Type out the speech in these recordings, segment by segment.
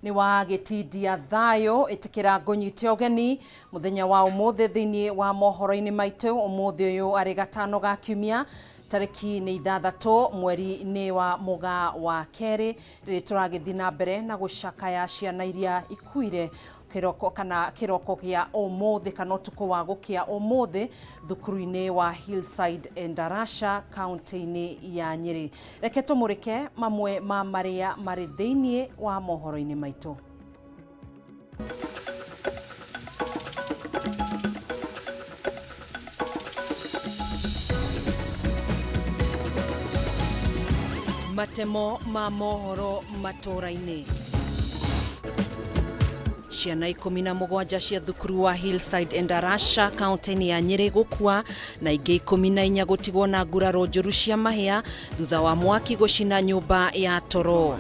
ni wa gitidia thayo itikira ngonyite ogeni muthenya wa umuthe thiini wa mohoro-ini maitu umuthe uyu ari gatano ga kiumia tariki ni 6 mweri ni wa muga wa keri riri turagithi na mbere na gucakaya ciana iria ikuire kiroko kia umuthe kana utuku wa gukia umuthe thukuru-ini wa Hillside Endarasha county-ini ya Nyeri. Reke tumurike mamwe ma maria mari thiini wa mohoro-ini maitu. Matemo ma mohoro Matuuraini. Ciana 17 cia thukuru wa Hillside Endarasha county-ini ya Nyeri gukua na ingi 14 gutigwo na nguraro njuru cia mahia thutha wa mwaki gucina nyumba ya toro.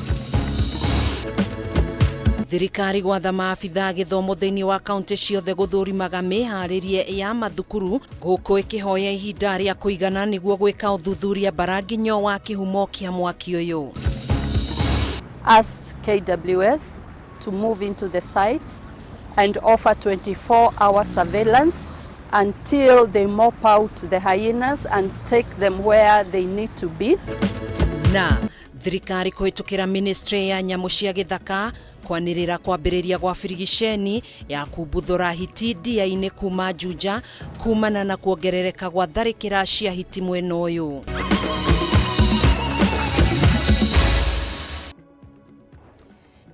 Thirikari gwatha maabitha githomo thiini wa kaunti ciothe guthurimaga miharirie ya mathukuru guku ikihoya ihinda ria kuigana niguo gwika uthuthuria baranginyo wa kihumo kia mwaki uyu. Asked KWS to move into the site and offer 24-hour surveillance until they mop out the hyenas and take them where they need to be. Na thirikari kuhitukira ministry ya nyamu cia githaka kwanirira kwambiriria gwa firigisheni ya kubuthura hiti ndia-ini kuma Juja kumana na kuongerereka gwa tharikira cia hiti mwena uyu.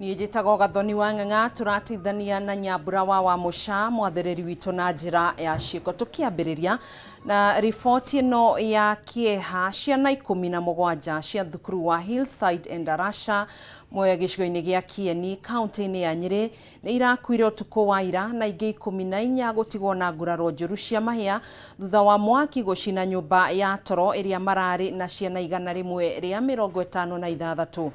Ni jitago gathoni wa ng'ang'a turatithania na Nyambura wa Musha mwathiriri witu na njira ya ciiko tukiambiriria na ripoti ino ya kieha ciana 17 cia thukuru wa Hillside Endarasha moya gicigo-ini gia Kieni county-ini ya Nyeri ni irakuire utuku wa ira na ingi 14 gutigwo na nguraro njuru cia mahia thutha wa mwaki gucina nyumba ya toro iria marari na ciana 156.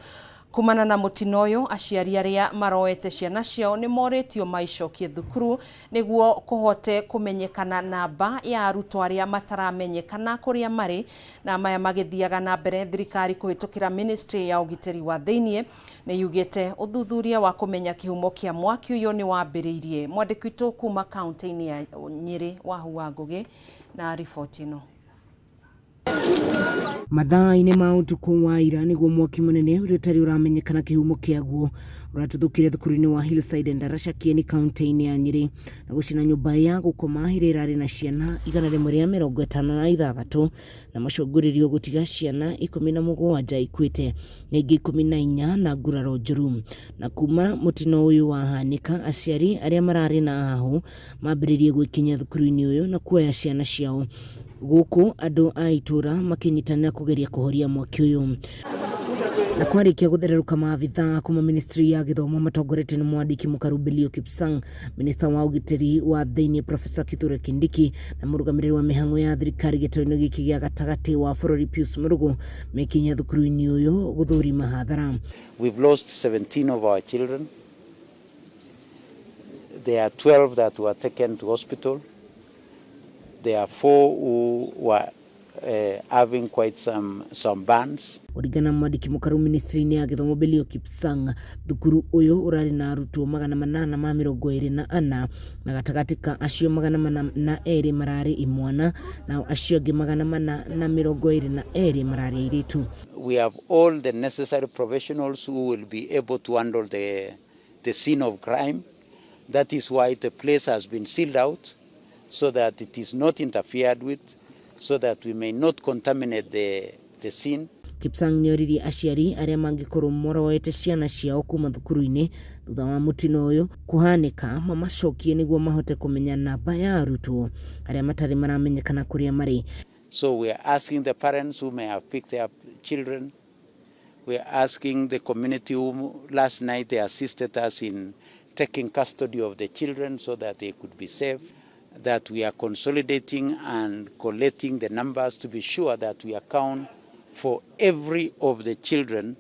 Kumana na mutino uyu aciari aria maroete ciana ciao ni moretio maicokie thukuru niguo kuhote kumenyekana namba ya arutwo aria mataramenyekana kuria mari na maya magithiaga na mbere. Thirikari kuhitukira ministry ya ugiteri wa thiini ni yugite uthuthuria wa kumenya kihumo kia mwaki uyu ni wambiriirie. Mwandiki witu kuma county-ini ya Nyeri Wahua Ngugi na ripoti ino. Mathaa-ini ma utuku wa ira niguo mwaki munene uria utari uramenyekana kihumo kiaguo uratuthukire thukuru-ini wa Hillside Endarasha Kieni county-ini ya Nyeri na gucina nyumba ya gukoma iria irari na ciana 156 na macunguririo gutiga ciana 17 ikuite na ingi 14 na nguraro njuru. Na kuma mutino uyu wahanika aciari aria marari na hahu mambiririe gwikinya thukuru-ini uyu na kuoya ciana ciao guku andu a itura makinyitanira kugeria kuhoria mwaki uyu. Na kwarikia guthereruka maabitha kuma ministry ya githomo matongoretio ni mwandiki mukaru Belio Kipsang, minister wa ugiteri wa thiini Professor Kithure Kindiki na murugamiriri wa mihango ya thirikari gitoro-ini giki gia gatagati wa bururi Pius Murugu mekinya thukuru-ini uyu guthurima hathara. We've lost 17 of our children. There are 12 that were taken to hospital. There are 4 who were having quite some burns. Urigana mwandiki mukaru ministry-ini ya githomo Belio Kipsang, thukuru uyu urari na arutwo 824 na gatagati ka acio 402 marari imwana na acio angi 422 marari airitu. We have all the necessary professionals who will be able to handle the scene of crime. That is why the place has been sealed out, so that it is not interfered with, so that we may not contaminate the scene. Kipsang nyoriri aciari aria mangikorwo moroete ciana ciao kuma thukuru-ini thutha wa mutino uyu kuhanika mamacokie niguo mahote kumenya namba ya arutwo aria matari maramenyekana kuria mari. So we are asking the parents who may have picked up children. We are asking the community who last night they assisted us in taking custody of the children so that they could be safe, that we are consolidating and collating the numbers to be sure that we account for every of the children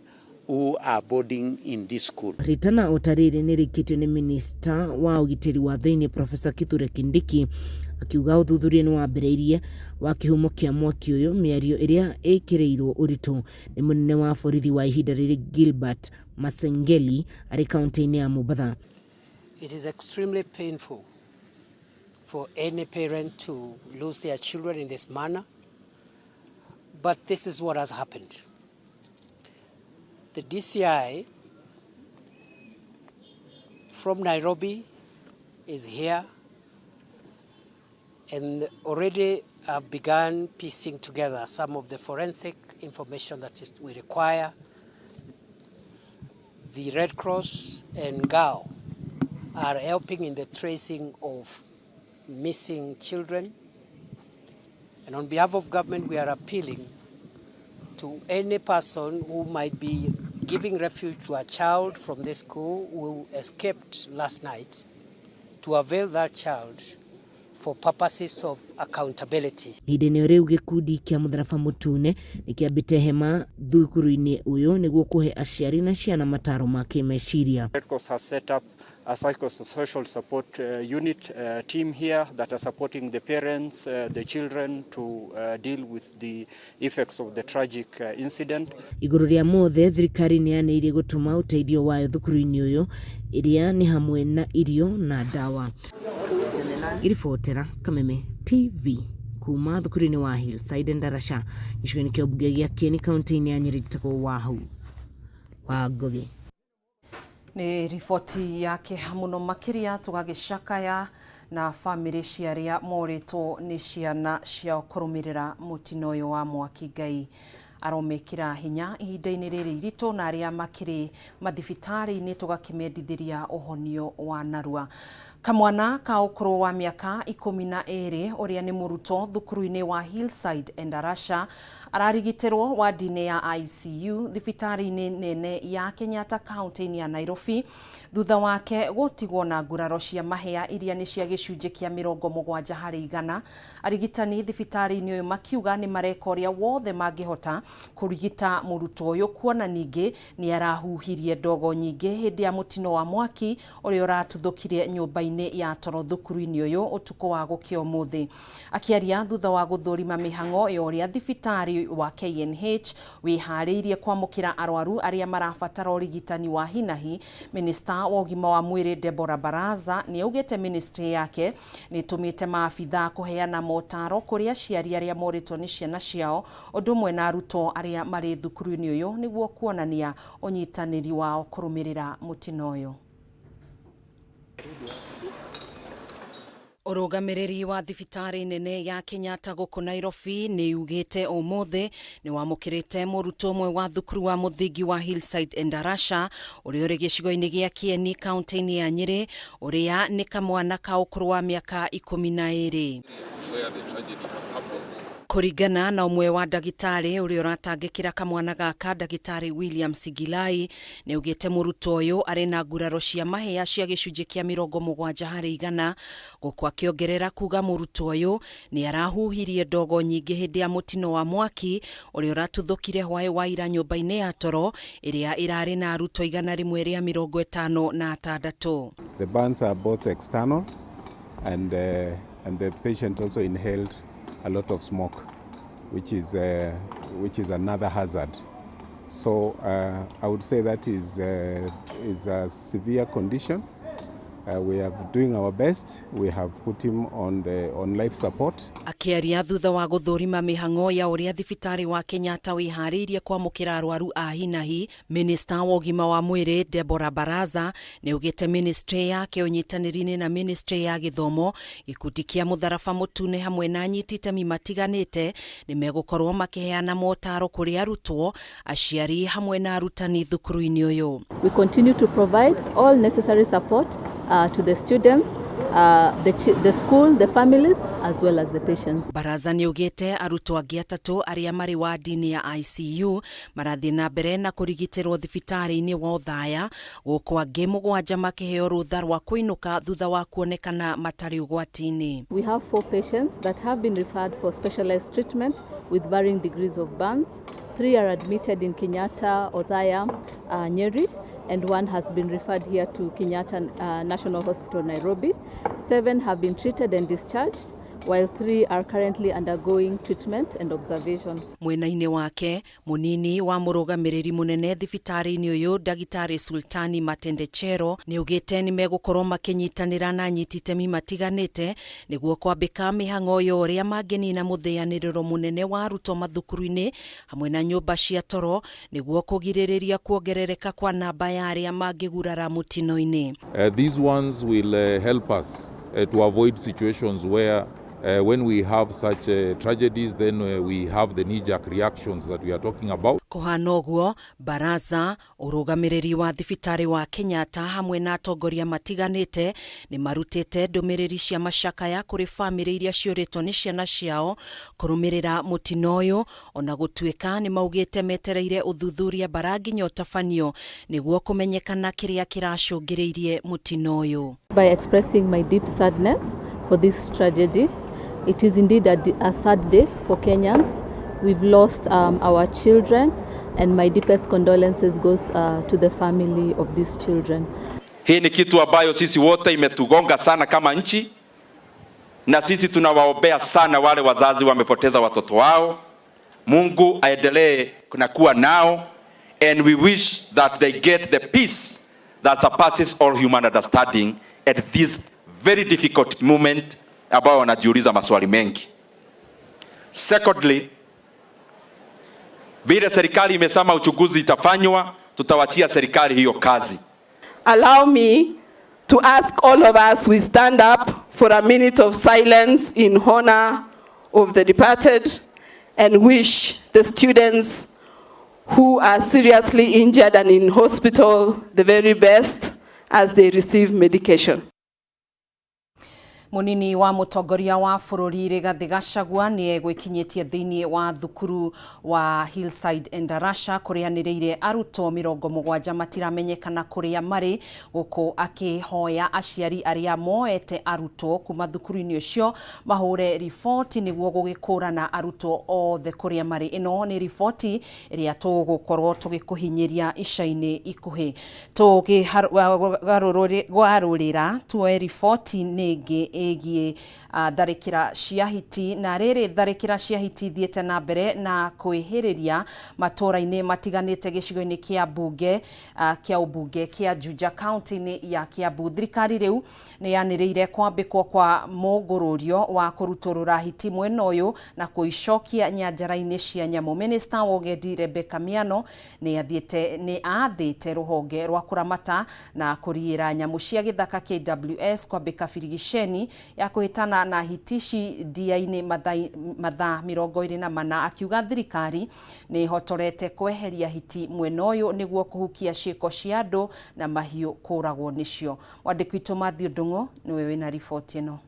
who are boarding in this school. Ritana otariri ni rikitio ni minister wa ugiteri wa thiini Professor Kithure Kindiki akiuga uthuthuria ni wambĩrĩirie wa kĩhumo kĩa mwaki ũyũ, mĩario ĩrĩa ĩkĩrĩirwo ũritũ nĩ mũnene wa borithi wa ihinda rĩrĩ Gilbert Masengeli arĩ kaunti-inĩ ya Mombasa. It is extremely painful for any parent to lose their children in this manner, but this is what has happened. The DCI from Nairobi is here and already have begun piecing together some of the forensic information that we require. The Red Cross and GAO are helping in the tracing of missing children. And on behalf of government, we are appealing to any person who might be giving refuge to a child from this school who escaped last night to avail that child for purposes of accountability. Hĩndĩ-inĩ rĩu gĩkundi kĩa mũtharaba mũtune nĩkĩambĩte hema thukuru-inĩ ũyũ nĩguo kũhe aciari na ciana mataro ma kĩmeciria. Red Cross has set up a psychosocial support unit team here that are supporting the parents, the children to deal with the effects of the tragic incident. Igũrũ rĩa mothe thirikari nĩ yanĩirie gũtũma ũteithio wayo thukuru-inĩ ũyũ iria nĩ hamwe na irio na dawa. Iribotera Kameme TV kuma thukuru-inĩ wa Hillside Ndarasha gĩcigo-inĩ kĩa ũmbunge gĩa Kieni kaunti-inĩ ya Nyeri gĩtagwo wa Ngogi. Nĩ riboti yake mũno makĩria tũgagĩcakaya na bamĩrĩ cia arĩa morĩtwo nĩ ciana ciao kũrũmĩrĩra mũtino ũyũ wa mwaki. Ngai aromekĩra hinya ihinda-inĩ rĩrĩ iritũ na arĩa makĩrĩ mathibitarĩ-inĩ tũgakĩmendithĩria ũhonio wa narua. Kamwana ka ũkũrũ wa mĩaka 12 ũrĩa nĩ mũrutwo thukuru-inĩ wa Hillside Ndarasha ararigitĩrwo wadi-inĩ ya ICU thibitarĩ-inĩ nene ya Kenyatta kaunti-inĩ ya Nairobi thutha wake gũtigwo na nguraro cia mahĩa iria nĩ cia gĩcunjĩ kĩa 70%. Arigitani thibitarĩ-inĩ ũyũ makiuga nĩ mareka ũrĩa wothe mangĩhota kũrigita mũrutwo ũyũ, kuona ningĩ nĩ arahuhirie ndogo nyingĩ hĩndĩ ya mũtino wa mwaki ũrĩa ũratuthũkire nyũmba-inĩ ya toro thukuru-inĩ ũyũ ũtukũ wa gũkĩa ũmũthĩ. Akĩaria thutha wa gũthũrima mĩhang'o ya ũrĩa thibitarĩ wa KNH wĩharĩirie kwamũkĩra arwaru arĩa marabatara ũrigitani wa hinahi, Minister wa ũgima wa mwĩrĩ Deborah Baraza nĩ augĩte ministry yake nĩ ĩtũmĩte maabitha kũheana motaro kũrĩ aciari arĩa morĩtwo nĩ ciana ciao ũndũ ũmwe na arutwo arĩa marĩ thukuru-inĩ ũyũ nĩguo kuonania ũnyitanĩri wao kũrũmĩrĩra mũtino ũyũ. Ũrũgamĩrĩri wa thibitarĩ nene ya Kenyatta gũkũ Nairobi nĩ ugĩte ũmũthĩ nĩ wamũkĩrĩte mũrutwo ũmwe wa thukuru wa mũthingi wa Hillside Ndarasha ũrĩa ũrĩ gĩcigo-inĩ gĩa Kieni kaunti-inĩ ya Nyeri, ũrĩa nĩ kamwana ka ũkũrũ wa mĩaka 12. Kũringana na ũmwe wa ndagĩtarĩ ũrĩa ũratangĩkĩra kamwana gaka, ndagĩtarĩ William Sigilai, nĩ ugĩte mũrutwo ũyũ arĩ na nguraro cia mahĩa cia gĩcunjĩ kĩa 70%, gũkũ akĩongerera kuga mũrutwo ũyũ nĩ arahuhirie ndogo nyingĩ hĩndĩ ya mũtino wa mwaki ũrĩa ũratuthũkire hwaĩ wa ira nyũmba-inĩ ya toro ĩrĩa ĩrarĩ na arutwo 156. The burns are both external and the patient also inhaled a lot of smoke, which is another hazard. So I would say that is a severe condition. We are doing our best. We have put him on life support. Akĩaria thutha wa gũthũrima mĩhang'o ya ũrĩa thibitarĩ wa Kenyatta wĩharĩirie kwamũkĩra arwaru a hinahi, Minister wa ũgima wa mwĩrĩ Deborah Baraza nĩ ugĩte ministry yake ũnyitanĩri-inĩ na ministry ya gĩthomo, gĩkundi kĩa mũtharaba mũtune hamwe na anyiti itemi matiganĩte nĩ megũkorwo makĩheana motaro kũrĩ arutwo, aciari hamwe na arutani thukuru-inĩ ũyũ. We continue to provide all necessary support to the students, the school, the families, as well as the patients. Baraza nĩ ugĩte arutwo angĩ atatũ arĩa marĩ wadi-inĩ ya ICU marathiĩ na mbere na kũrigitĩrwo thibitarĩ-inĩ wa Othaya, gũkũ angĩ 7 makĩheo rũtha rwa kũinũka thutha wa kuonekana matarĩ ũgwati-inĩ. We have 4 patients that have been referred for specialized treatment with varying degrees of burns. 3 are admitted in Kenyatta, Othaya, Nyeri, and 1 has been referred here to Kenyatta National Hospital, Nairobi. 7 have been treated and discharged, while 3 are currently undergoing treatment and observation. Mwena-inĩ wake munini wa murugamiriri munene thibitari-inĩ uyu Dagitari Sultani Matendechero ni ugite ni megukorwo makinyitanira na anyiti itemi matiganite niguo kwambika mihang'o yo ria mangenina mutheaniriro munene wa arutwo mathukuru-inĩ hamwe na nyumba cia toro niguo kugiririria kuongerereka kwa namba ya aria mangigurara mutino-inĩ. These ones will help us to avoid situations where when we have such tragedies, then we have the knee-jerk reactions that we are talking about. Kuhana uguo, baraza urugamiriri wa thibitari wa Kenyatta hamwe na atongoria matiganite ni marutite ndumiriri cia macakaya kuri family iria ciuritwo ni ciana ciao kurumirira mutino uyu ona gutuika ni maugite metereire uthuthuria baranginya utafanio niguo kumenyekana kiria kiracungiriirie mutino uyu. By expressing my deep sadness for this tragedy, it is indeed a sad day for Kenyans. We've lost our children, and my deepest condolences goes to the family of these children. Hii ni kitu ambayo sisi wote imetugonga sana kama nchi, na sisi tunawaombea sana wale wazazi wamepoteza watoto wao. Mungu aendelee kuwa nao, and we wish that they get the peace that surpasses all human understanding at this very difficult moment ambao wanajiuliza maswali mengi. Secondly, vile serikali imesema uchunguzi itafanywa, tutawachia serikali hiyo kazi. Allow me to ask all of us, we stand up for a minute of silence in honor of the departed and wish the students who are seriously injured and in hospital the very best as they receive medication. Munini wa mutongoria wa bururi Rigathi Gachagua ni egwikinyitie thiini wa thukuru wa Hillside Endarasha kurianireire arutwo 70 matiramenyekana kuria mari guku akihoya aciari aria moete arutwo kuma thukuru-ini ucio mahure riboti niguo gugikurana arutwo othe kuria mari. Ino ni riboti iria tugukorwo tugikuhinyiria ica-ini ikuhi tugigarurira tuoe riboti ningi egie tharikira cia hiti na riri tharikira cia hiti thiete na mbere na kwihiriria Matuuraini matiganite gicigo-ini kia bunge kia ubunge kia Juja county-ini ya Kiambu. Thirikari riu ni yaniriire kwambikwo kwa mugururio wa kuruturura hiti mwena uyu na kuicokia nyanjara-ini cia nyamu. Minister wa Ugendi Rebecca Miano ni athite ruhonge rwa kuramata na kuriira nyamu cia githaka KWS kwambika birigiceni ya kuhitana na hitici dia-ini mathaa 24 akiuga thirikari ni hotorete kweheria hiti mwena uyu niguo kuhukia ciiko cia andu na mahiu kuragwo nicio. Wandiki witu Matthew Ndung'u niwe wina riboti ino.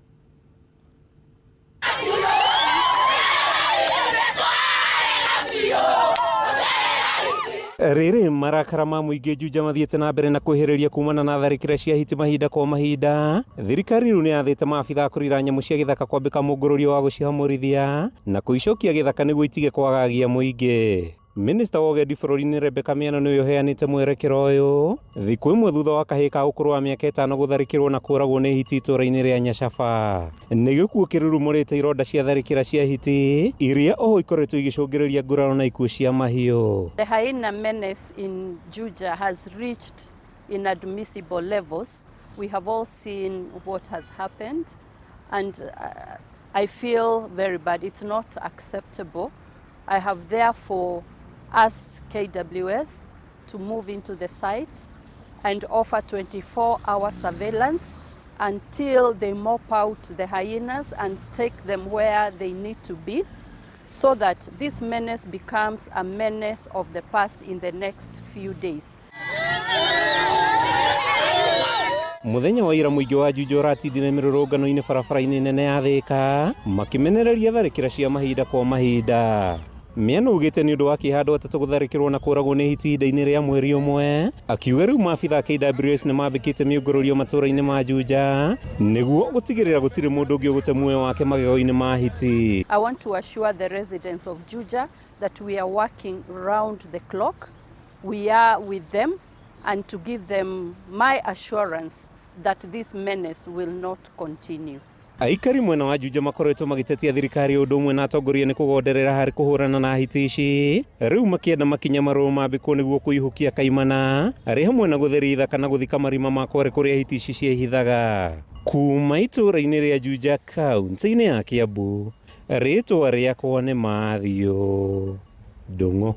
Riri marakara ma muingi Juja mathiete na mbere na kwihiriria kumana na tharikira cia hiti mahinda kwa mahinda. Thirikari riu ni yathite maabitha kurira nyamu cia githaka kwambika mugururio wa gucihamurithia na kuicokia githaka niguo itige kwagagia muingi. Minister wa Ugendi bururi-ini Rebecca Miano niwe uheanite mwerekero uyu thiku imwe thutha wa kahii ka ukuru wa miaka 5 gutharikirwo na kuragwo ni hiti itura-ini ria Nyacaba. Ni gikuo kirurumurite ironda cia tharikira cia hiti iria oho ikoretwo igicungiriria nguraro na ikuo cia mahiu. The Hyena menace in Juja has reached inadmissible levels. We have all seen what has happened, and I feel very bad. It's not acceptable. I have therefore asked KWS to move into the site and offer 24-hour surveillance until they mop out the hyenas and take them where they need to be, so that this menace becomes a menace of the past in the next few days. Muthenya wa ira muingi wa Juja uratindire mirurungano-ini barabara-ini nene ya Thika makimenereria tharikira cia mahinda kwa mahinda. Miano ugite ni undu wa kihando atatu gutharikirwo na kuragwo ni hiti ihinda-ini ria mweri umwe, akiuga riu maabitha KWS ni mambikite miungururio Matuuraini ma Juja niguo gutigirira gutiri mundu ungi ugute muoyo wake magego-ini ma hiti. I want to assure the residents of Juja that we are working round the clock. We are with them, and to give them my assurance that this menace will not continue. Aikari mwena wa Juja makoretwo magitetia thirikari ũndũ ũmwe na atongoria nĩ kũgonderera harĩ kũhũrana na hiti ici, rĩu makĩenda makinya marũrũ mambĩkwo nĩguo kũihũkia kaimana arĩ hamwe na gũtheria ithaka na gũthika marima ma kware kũrĩa hiti ici ciehithaga. Kuma itũũra-inĩ rĩa Juja kaunti-inĩ ya Kiambu, rĩtwa rĩakwa nĩ Mathio Ndung'u.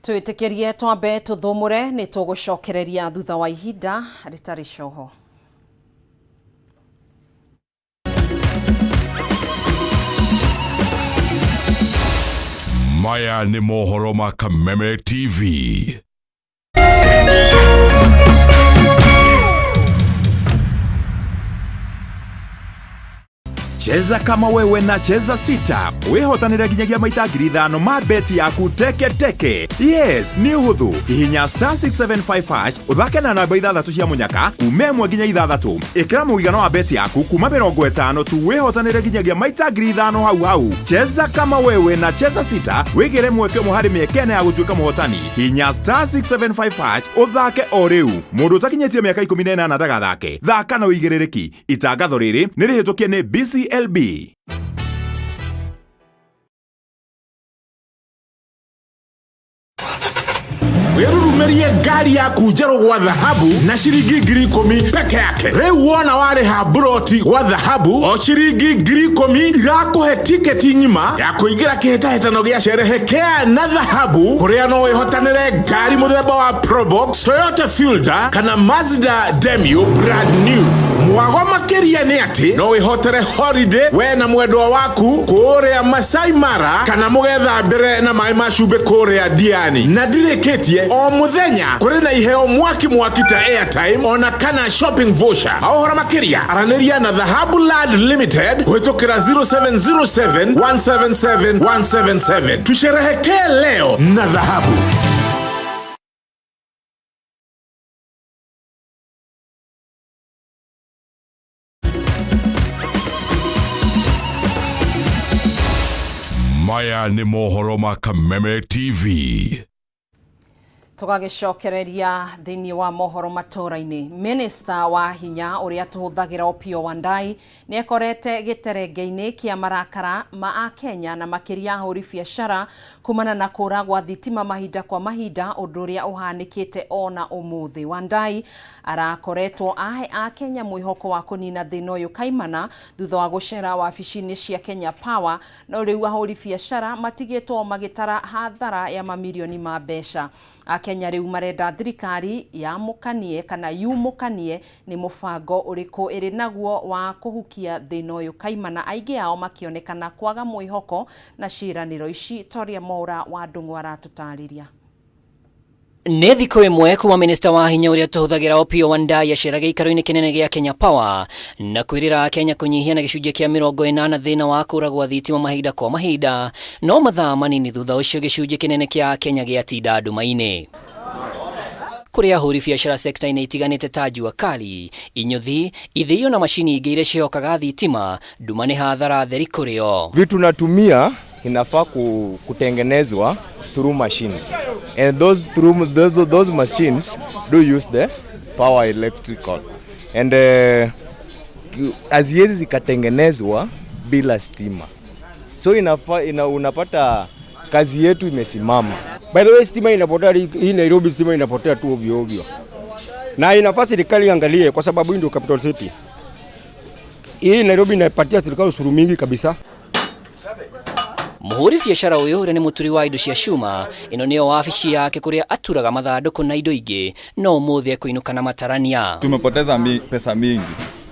Twĩtĩkĩrie twambe tũthũmũre nĩ tũgũcokereria thutha wa ihinda rĩtarĩ coho. Maya nĩ mohoro ma Kameme TV. Cheza kama wewe na cheza sita. Wihotanire nginyagia maita 5,000 ma beti yaku teke teke. Yes, ni uhuthu. Hihinya *675# uthake na namba 6 cia munyaka kuma 1 nginya 6. Ikira muigano wa beti yaku kuma 50 tu wihotanire nginyagia maita 5,000 hau. Cheza kama wewe na cheza sita. Wigire mweke muhari miekene ya gutuika muhotani. Hihinya *675# uthake o riu. Mundu utakinyetie miaka 18 ndagathake. Thaka na uigiririki. Itangatho riri ni rihitukie ni BCLB. Werurumerie ngari yaku njerũ gwa dhahabu na ciringi 10,000 peke yake. Rĩu wona warĩha buroti gwa dhahabu o ciringi 10,000 irakuhe tiketi ng'ima ya kũingĩra kĩhĩtahĩtano gĩa Sherehekea na dhahabu, kũrĩa no wĩhotanĩre ngari mũthemba wa Probox, Toyota Fielder kana Mazda Demio brand new. Mwago makĩria nĩ atĩ no wĩhotere holiday we na mwendwa waku kũrĩa Masai Mara kana mũgetha mbere na maĩ ma cumbĩ kũrĩa Diani. Na ndirĩkĩtie o muthenya kuri na iheo mwaki ta airtime ona kana shopping voucher. Ahora makiria araniria na Dhahabu Land Limited huitokera 0707 177 177. Tusherehekee leo na dhahabu. Maya nĩ mohoro ma Kameme TV. Tugagicokereria thĩinĩ wa mohoro matũũra-inĩ. Minister wa hinya ũrĩa tũhũthagĩra Opiyo Wandayi nĩ ekorete gĩterenge-inĩ kĩa marakara ma Akenya na makĩria ahũri biacara kumana na kũra gwa thitima mahinda kwa mahinda, ũndũ ũrĩa ũhanĩkĩte ona ũmũthĩ. Wandayi arakoretwo ahe Akenya mwĩhoko wa kũnina thĩna ũyũ kaimana thutha wa gũcera wabici-inĩ cia Kenya Power, no rĩu ahũri biacara matigĩtwo magĩtara hathara ya mamirioni ma mbeca. Akenya rĩu marenda thirikari yamũkanie kana yumũkanie nĩ mũbango ũrĩkũ ĩrĩ naguo wa kũhukia thĩna ũyũ kaimana, aingĩ ao makĩonekana kwaga mwĩhoko na ciĩranĩro ici. Toria Mwaura wa Ndung'u aratũtarĩria. Nĩ thikũ ĩmwe kuma minista wa hinya ũrĩa tũhũthagĩra Opiyo Wandayi acera gĩikaro-inĩ kĩnene gĩa Kenya Power na kwĩrĩra Kenya kũnyihia na gĩcunjĩ kĩa 80 thĩna wa kũra gwa thitima mahinda kwa mahinda, no mathaa manini thutha ũcio gĩcunjĩ kĩnene kĩa Kenya gĩatinda nduma-inĩ. Kũrĩa ahũri biacara sekta-inĩ itiganĩte ta Jua Kali, Inyothi, ithĩo na macini ingĩ iria cihokaga thitima, nduma nĩ hathara theri kũrĩo. Vitu natumia inafaa kutengenezwa through machines, and those machines do use the power electrical, and haziwezi zikatengenezwa bila stima, so unapata kazi yetu imesimama. By the way, stima inapotea hii Nairobi, stima inapotea tu ovyo ovyo, na inafaa serikali iangalie, kwa sababu hii ndio capital city. Hii Nairobi inapatia serikali ushuru mingi kabisa. Mũhũri biacara ũyũ ũrĩa nĩ mũturi wa indo cia cuma, ĩno nĩyo wabici yake kũrĩa aturaga mathandũkũ na indo ingĩ, no ũmũthĩ ekũinũka na matarania. Tumepoteza pesa mingi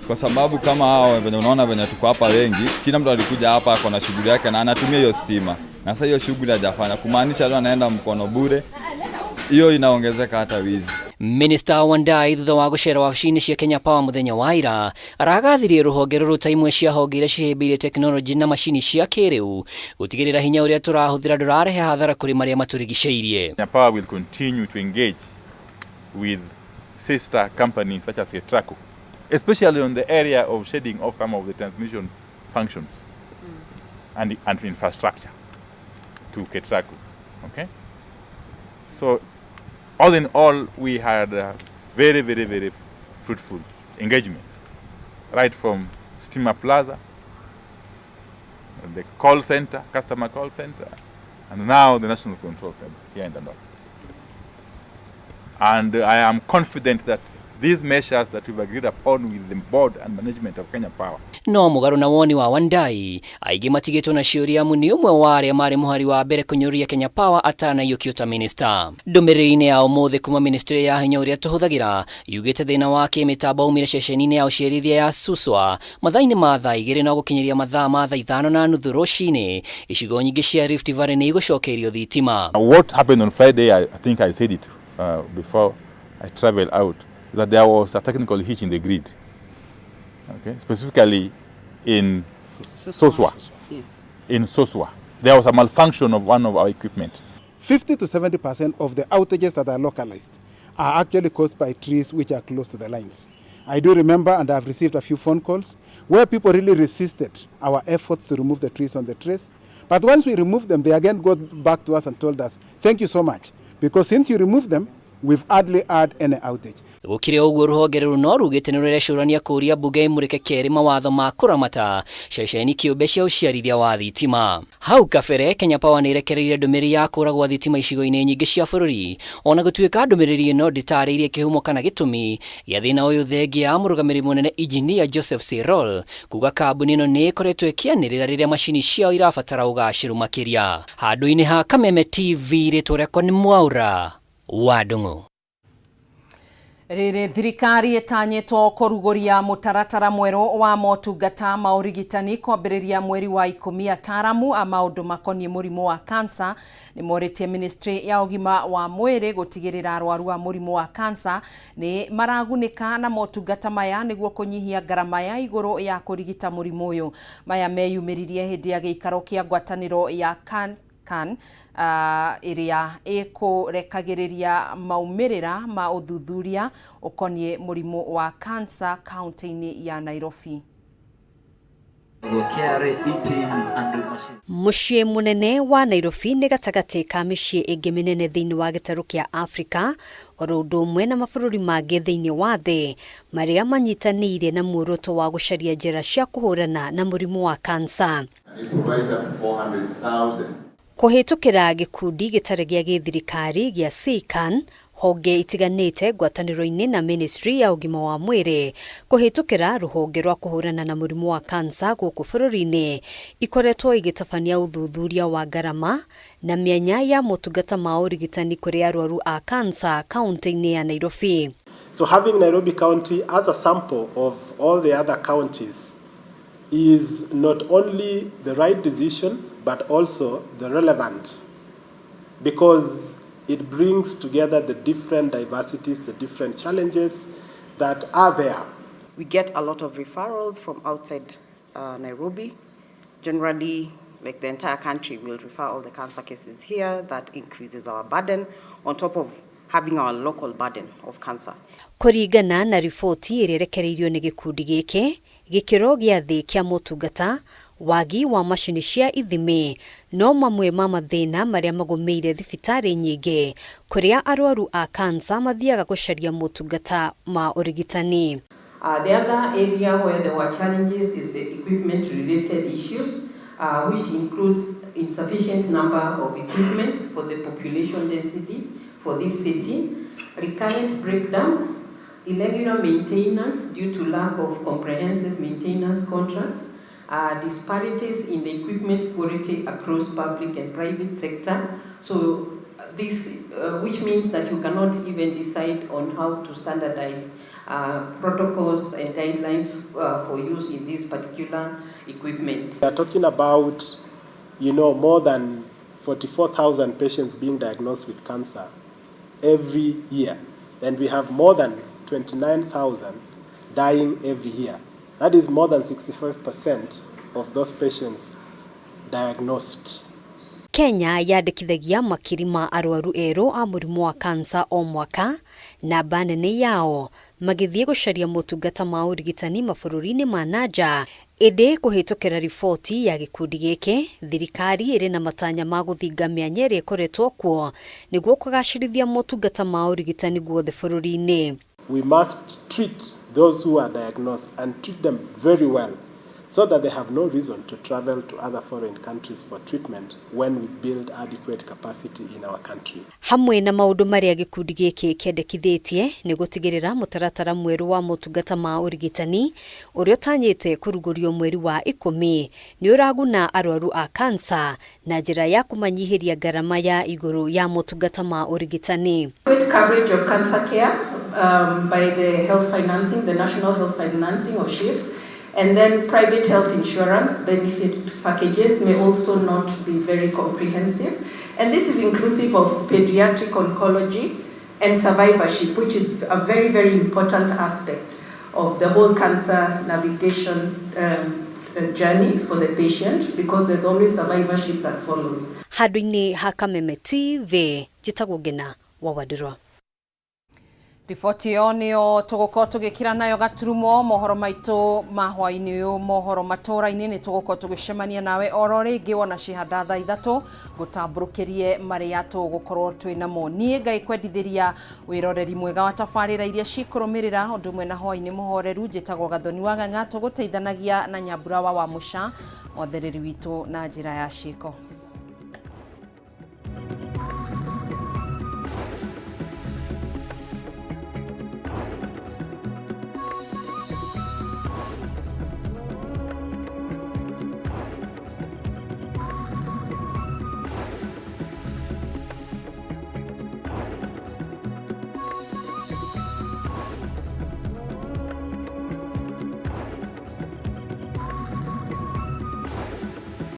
kwa sababu kama hao venye unaona venye tuko hapa wengi, kila mtu alikuja hapa ako na shughuli yake na anatumia hiyo stima, na sasa hiyo shughuli hajafanya, kumaanisha leo anaenda mkono bure. Hiyo inaongezeka hata wizi. Minister Wandayi thutha wa gũcera wabici-inĩ cia Kenya Power mũthenya wa ira aragathirie rũhonge rũrũ ta imwe cia honge iria cihĩmbĩirie tekinoronjĩ na macini cia kĩrĩu gũtigĩrĩra hinya ũrĩa tũrahũthĩra ndũrarehe hathara kũrĩ marĩa matũrigicĩirie. Kenya Power will continue to engage with sister companies such as KETRACO, especially on the area of shedding off some of the transmission functions and infrastructure to KETRACO. Okay? So all in all, we had a very, very, very fruitful engagement, right from Steamer Plaza, the call center, customer call center, and now the National Control Center here in the north. And I am confident that these measures that we've agreed upon with the board and management of Kenya Power. No mugaru na woni wa Wandai aigi matigitwo na ciuria mu ni umwe wa aria mari muhari wa mbere kunyuria Kenya Power atana yukiuta minister. Ndumiriri-ini ya umuthi kuma ministry ya hinya uria tuhuthagira yugite thina wa kimitambo umire ceceni-ini ya uciarithia ya Suswa mathaa-ini ma thaa 2 na gukinyiria mathaa ma thaa 5:30 rucini icigo nyingi cia Rift Valley ni igũcokerio thitima. What happened on Friday, I think I said it before I traveled out, that there was a technical hitch in the grid, okay? Specifically in Soswa. Yes. In Soswa, there was a malfunction of one of our equipment. 50 to 70% of the outages that are localized are actually caused by trees which are close to the lines. I do remember, and I've received a few phone calls, where people really resisted our efforts to remove the trees on the trace. But once we removed them, they again got back to us and told us, thank you so much, because since you removed them, we've hardly had any outage. Gukire uguo ruhonge no rugite ni rurecurania kuria mbunge imurike keri mawatho ma kuramata ceceni kiumbe cia uciarithia wa thitima. Hau kabere Kenya Power ni irekereire ndumiri ya kuragwa thitima icigo-ini nyingi cia bururi, ona gutuika ndumiriri ino nditariirie kihumo kana gitumi gia thina uyu thengia murugamiri munene Engineer Joseph Sirol kuga kambuni ino ni ikoretwo ikianirira riria macini ciao irabatara ugaciru makiria. Handu-ini ha Kameme TV ritũrekwo ni Mwaura Wadungu. Rĩrĩ thirikari ĩtanyĩtwo kũrugũria mũtaratara mwerũ wa motungata ma ũrigitani kwambĩrĩria mweri wa 10 ataramu a maũndũ makoniĩ mũrimũ wa cancer nĩ morĩtie ministry ya ũgima wa mwĩrĩ gũtigĩrĩra arwaru a mũrimũ wa cancer nĩ maragunĩka na motungata maya nĩguo kũnyihia ngarama ya igũrũ ya kũrigita mũrimũ ũyũ. Maya meyumĩririe hĩndĩ ya gĩikaro kĩa ngwatanĩro ya kan iria ĩkũrekagĩrĩria maumĩrĩra ma ũthuthuria ũkoniĩ mũrimũ wa cancer kaunti-inĩ ya Nairobi. Muciĩ munene wa Nairobi nĩ gatagatĩ ka mĩciĩ ĩngĩ mĩnene thĩinĩ wa gĩtarũ kĩa Afrika, oro ũndũ ũmwe na mabũrũri mangĩ thĩinĩ wa thĩ marĩa manyitanĩire na muoroto wa gũcaria njĩra cia kũhũrana na mũrimũ wa cancer. Kũhĩtũkĩra gĩkundi gĩtarĩ gĩa gĩthirikari gĩa CCAN, honge itiganĩte ngwatanĩro-inĩ na ministry ya ũgima wa mwĩrĩ kũhĩtũkĩra rũhonge rwa kũhũrana na mũrimũ wa cancer gũkũ bũrũri-inĩ ikoretwo igĩtabania ũthuthuria wa ngarama na mĩanya ya motungata ma ũrigitani kũrĩ arwaru a cancer kaunti-inĩ ya Nairobi. So having Nairobi County as a sample of all the other counties is not only the right decision but also the relevant, because it brings together the different diversities, the different challenges that are there. We get a lot of referrals from outside Nairobi. Generally, like the entire country will refer all the cancer cases here. That increases our burden on top of having our local burden of cancer. Kũringana na riboti ĩrĩa ĩrekereirio nĩ gĩkundi gĩkĩ, gĩkĩro gĩa thĩ kĩa motungata wagi wa macini cia ithimi no mamwe ma mathĩna marĩa magũmĩire thibitarĩ nyingĩ kũrĩa arwaru a cancer mathiaga gũcaria motungata ma ũrigitani. The other area where there were challenges is the equipment related issues, which includes insufficient number of equipment for the population density for this city, recurrent breakdowns, irregular maintenance due to lack of comprehensive maintenance contracts, disparities in the equipment quality across public and private sector. So this, which means that you cannot even decide on how to standardize protocols and guidelines for use in this particular equipment. We are talking about, more than 44,000 patients being diagnosed with cancer every year, and we have more than 29,000 dying every year. That is more than 65% of those patients diagnosed. Kenya yandĩkithagia makiri ma arwaru erũ a mũrimũ wa cancer o mwaka, namba nene yao magĩthiĩ gũcaria motungata ma ũrigitani mabũrũri-inĩ ma nanja. Ĩndĩ kũhĩtũkĩra riboti ya gĩkundi gĩkĩ, thirikari ĩrĩ na matanya ma gũthinga mĩanya ĩrĩa ĩkoretwo kuo nĩguo kũgacĩrithia motungata ma ũrigitani guothe bũrũri-inĩ. We must treat those who are diagnosed and treat them very well, so that they have no reason to travel to other foreign countries for treatment when we build adequate capacity in our country. Hamwe na maundu maria gikundi giki kiendekithitie ni gutigirira mutaratara mweru wa motungata ma urigitani urio tanyite kurugurio mweri wa 10 ni uraguna arwaru a cancer na njira ya kumanyihiria garama ya iguru ya motungata ma urigitani. Good coverage of cancer care by the health financing, the national health financing or SHIF. And then private health insurance benefit packages may also not be very comprehensive. And this is inclusive of pediatric oncology and survivorship, which is a very, very important aspect of the whole cancer navigation journey for the patient, because there's always survivorship that follows. Hadwini Kameme TV, jitagwo Ngina wa Wadiro. Riboti yo niyo tugukorwo tugikira nayo gaturumo mohoro maitu mahwa-ini uyu mohoro Matuuraini ni tugukorwo tugicemania nawe oro ringi wona cihanda thaa 3 gutamburukirie maria tugukorwo twina mo nie ngai kwendithiria wiroreri mwega wa tabarira iria cikurumirira undu mwe na hwa-ini muhoreru njitagwo Gathoni wa Ng'ang'a tuguteithanagia na Nyambura wa Musha mothereri witu na njira ya ciko.